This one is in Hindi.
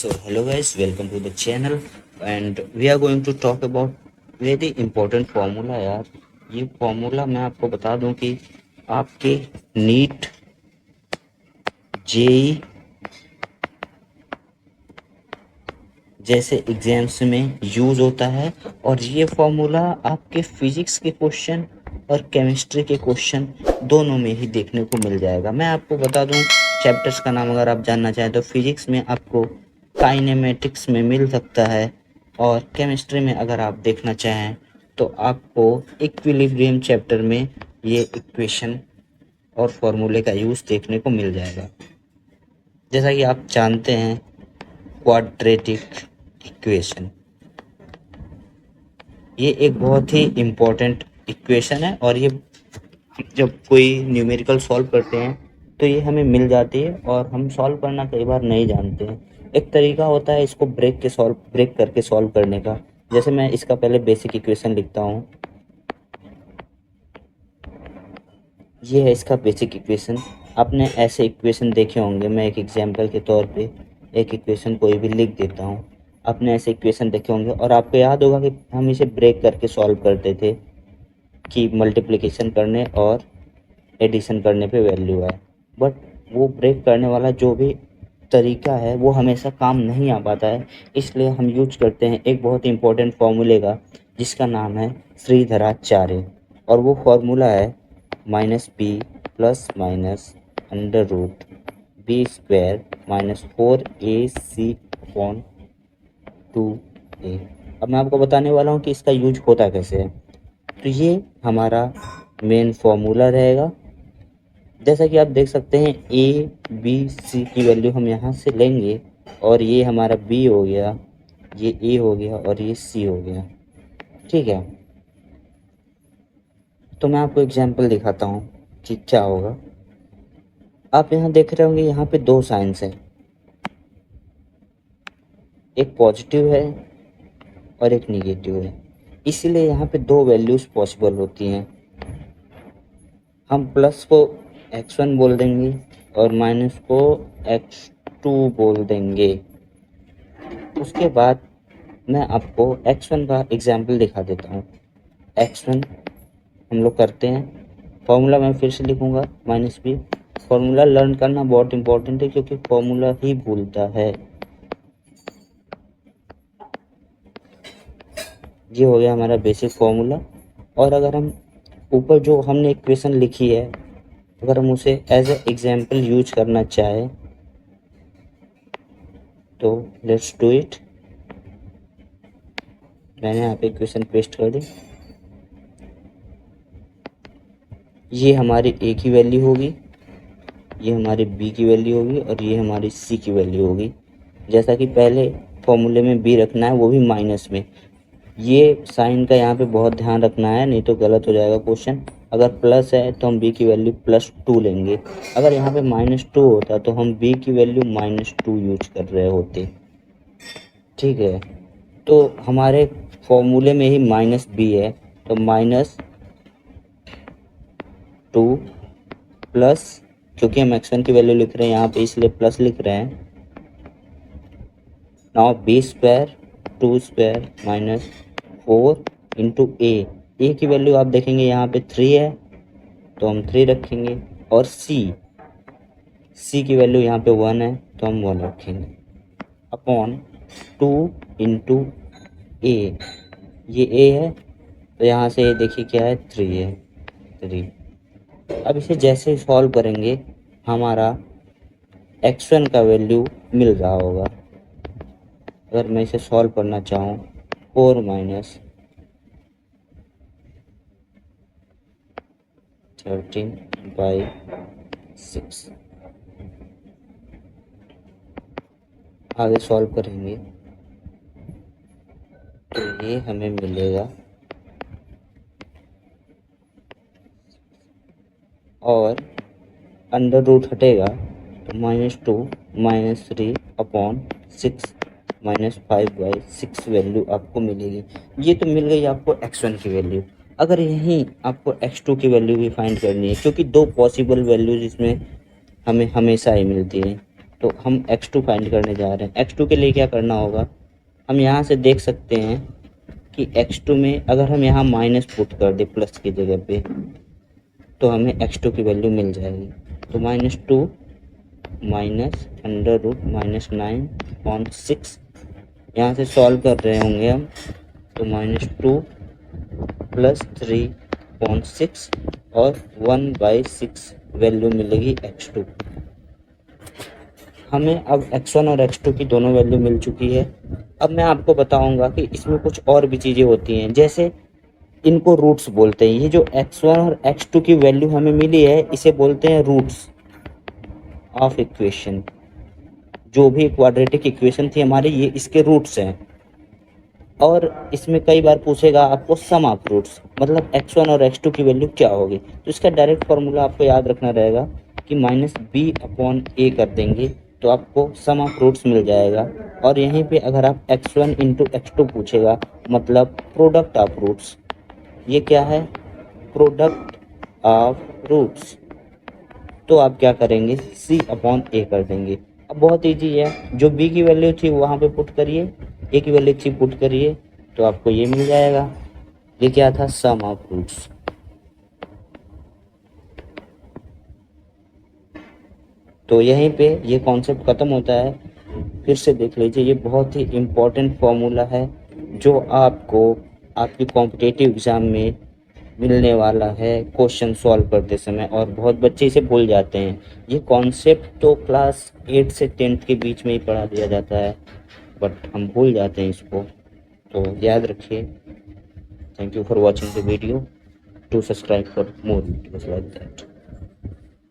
So hello guys, welcome to the channel and we are going to talk about very important formula यार। ये फॉर्मूला मैं आपको बता दूं कि आपके नीट जेई जैसे एग्जाम्स में यूज होता है और ये फॉर्मूला आपके फिजिक्स के क्वेश्चन और केमिस्ट्री के क्वेश्चन दोनों में ही देखने को मिल जाएगा। मैं आपको बता दूं चैप्टर्स का नाम अगर आप जानना चाहें तो फिजिक्स में आपको काइनेमेटिक्स में मिल सकता है और केमिस्ट्री में अगर आप देखना चाहें तो आपको इक्विलिब्रियम चैप्टर में ये इक्वेशन और फॉर्मूले का यूज़ देखने को मिल जाएगा। जैसा कि आप जानते हैं क्वाड्रेटिक इक्वेशन ये एक बहुत ही इम्पोर्टेंट इक्वेशन है और ये जब कोई न्यूमेरिकल सॉल्व करते हैं तो ये हमें मिल जाती है और हम सॉल्व करना कई बार नहीं जानते हैं। एक तरीका होता है इसको ब्रेक करके सॉल्व करने का। जैसे मैं इसका पहले बेसिक इक्वेशन लिखता हूँ। ये है इसका बेसिक इक्वेशन। आपने ऐसे इक्वेशन देखे होंगे। मैं एक एग्जांपल के तौर पे एक इक्वेशन कोई भी लिख देता हूँ। आपने ऐसे इक्वेशन देखे होंगे और आपको याद होगा कि हम इसे ब्रेक करके सॉल्व करते थे कि मल्टीप्लिकेशन करने और एडिशन करने पे वैल्यू आए। बट वो ब्रेक करने वाला जो भी तरीका है वो हमेशा काम नहीं आ पाता है, इसलिए हम यूज करते हैं एक बहुत इंपॉर्टेंट फार्मूले का जिसका नाम है श्रीधराचार्य। और वो फार्मूला है minus b plus minus under root b square minus 4ac upon 2a। अब मैं आपको बताने वाला हूँ कि इसका यूज होता कैसे है। तो ये हमारा मेन फॉर्मूला रहेगा। जैसा कि आप देख सकते हैं ए बी सी की वैल्यू हम यहाँ से लेंगे और ये हमारा बी हो गया, ये ए हो गया और ये सी हो गया। ठीक है, तो मैं आपको एग्जांपल दिखाता हूँ कि क्या होगा। आप यहाँ देख रहे होंगे यहाँ पे दो साइंस हैं, एक पॉजिटिव है और एक निगेटिव है, इसीलिए यहाँ पे दो वैल्यूज पॉसिबल होती हैं। हम प्लस को x1 बोल देंगे और माइनस को x2 बोल देंगे। उसके बाद मैं आपको x1 का एग्जाम्पल दिखा देता हूँ। x1 हम लोग करते हैं, फॉर्मूला मैं फिर से लिखूँगा माइनस बी। फॉर्मूला लर्न करना बहुत इम्पोर्टेंट है क्योंकि फॉर्मूला ही भूलता है। ये हो गया हमारा बेसिक फॉर्मूला। और अगर हम ऊपर जो हमने इक्वेशन लिखी है अगर हम उसे एज ए एग्जाम्पल यूज करना चाहे तो लेट्स डू इट। मैंने यहाँ पे इक्वेशन पेस्ट कर दी। ये हमारी ए की वैल्यू होगी, ये हमारी बी की वैल्यू होगी और ये हमारी सी की वैल्यू होगी। जैसा कि पहले फॉर्मूले में बी रखना है वो भी माइनस में। ये साइन का यहाँ पे बहुत ध्यान रखना है, नहीं तो गलत हो जाएगा क्वेश्चन। अगर प्लस है तो हम बी की वैल्यू +2 लेंगे। अगर यहाँ पे -2 होता तो हम बी की वैल्यू -2 यूज कर रहे होते। ठीक है, तो हमारे फॉर्मूले में ही -b है तो -2 प्लस, क्योंकि हम x1 की वैल्यू लिख रहे हैं यहाँ पे इसलिए प्लस लिख रहे हैं। Now B square 2 square minus 4 into A की वैल्यू आप देखेंगे यहाँ पे 3 है तो हम 3 रखेंगे और सी की वैल्यू यहाँ पे 1 है तो हम 1 रखेंगे अपॉन 2 इंटू ए। ये ए है तो यहाँ से देखिए क्या है 3 है 3। अब इसे जैसे ही सॉल्व करेंगे हमारा x1 का वैल्यू मिल रहा होगा। अगर मैं इसे सॉल्व करना चाहूँ 4 माइनस 13/6 आगे सॉल्व करेंगे तो ये हमें मिलेगा और अंडर रूट हटेगा तो -2 -3 अपॉन 6 -5/6 वैल्यू आपको मिलेगी। ये तो मिल गई आपको x1 की वैल्यू। अगर यहीं आपको x2 की वैल्यू भी फाइंड करनी है क्योंकि दो पॉसिबल वैल्यूज इसमें हमें हमेशा ही मिलती हैं, तो हम x2 फाइंड करने जा रहे हैं। x2 के लिए क्या करना होगा, हम यहाँ से देख सकते हैं कि x2 में अगर हम यहाँ माइनस पुट कर दे प्लस की जगह पे, तो हमें x2 की वैल्यू मिल जाएगी। तो -2 माइनस अंडर रूट -9/6, यहाँ से सॉल्व कर रहे होंगे हम, तो -2 प्लस 3/6 और 1/6 वैल्यू मिलेगी x2। हमें अब x1 और x2 की दोनों वैल्यू मिल चुकी है। अब मैं आपको बताऊंगा कि इसमें कुछ और भी चीज़ें होती हैं, जैसे इनको रूट्स बोलते हैं। ये जो x1 और x2 की वैल्यू हमें मिली है, इसे बोलते हैं रूट्स ऑफ इक्वेशन। जो भी क्वाड्रेटिक इक्वेशन थी हमारी, ये इसके रूट्स हैं। और इसमें कई बार पूछेगा आपको सम ऑफ रूट्स, मतलब x1 और x2 की वैल्यू क्या होगी। तो इसका डायरेक्ट फॉर्मूला आपको याद रखना रहेगा कि -b/a कर देंगे तो आपको सम ऑफ रूट्स मिल जाएगा। और यहीं पे अगर आप x1 इंटू x2 पूछेगा, मतलब प्रोडक्ट ऑफ रूट्स, ये क्या है, प्रोडक्ट ऑफ रूट्स, तो आप क्या करेंगे, c/a कर देंगे। अब बहुत ईजी है, जो b की वैल्यू थी वहाँ पे पुट करिए, a की वैल्यू थी पुट करिए, तो आपको ये मिल जाएगा। ये क्या था, सम ऑफ रूट्स। तो यहीं पे ये कॉन्सेप्ट ख़त्म होता है। फिर से देख लीजिए, ये बहुत ही इम्पोर्टेंट फॉर्मूला है जो आपको आपकी कॉम्पिटिटिव एग्ज़ाम में मिलने वाला है क्वेश्चन सॉल्व करते समय, और बहुत बच्चे इसे भूल जाते हैं। ये कॉन्सेप्ट तो क्लास 8 से 10th के बीच में ही पढ़ा दिया जाता है, बट हम भूल जाते हैं इसको, तो याद रखिए। Thank you for watching the video, to subscribe for more videos like that.